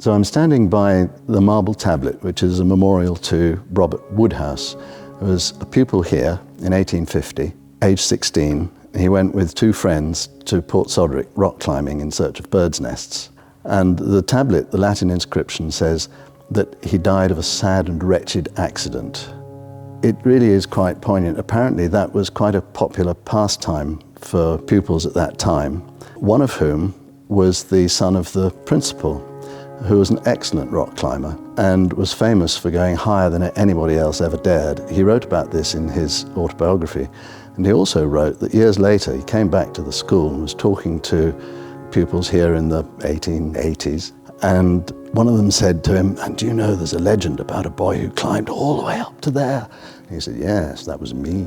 So I'm standing by the marble tablet, which is a memorial to Robert Woodhouse, who was a pupil here in 1850, age 16. He went with two friends to Port Soderick rock climbing in search of birds' nests. And the tablet, the Latin inscription, says that he died of a sad and wretched accident. It really is quite poignant. Apparently that was quite a popular pastime for pupils at that time, one of whom was the son of the principal, who was an excellent rock climber and was famous for going higher than anybody else ever dared. He wrote about this in his autobiography, and he also wrote that years later he came back to the school and was talking to pupils here in the 1880s, and one of them said to him, "And do you know there's a legend about a boy who climbed all the way up to there?" And he said, "Yes, that was me."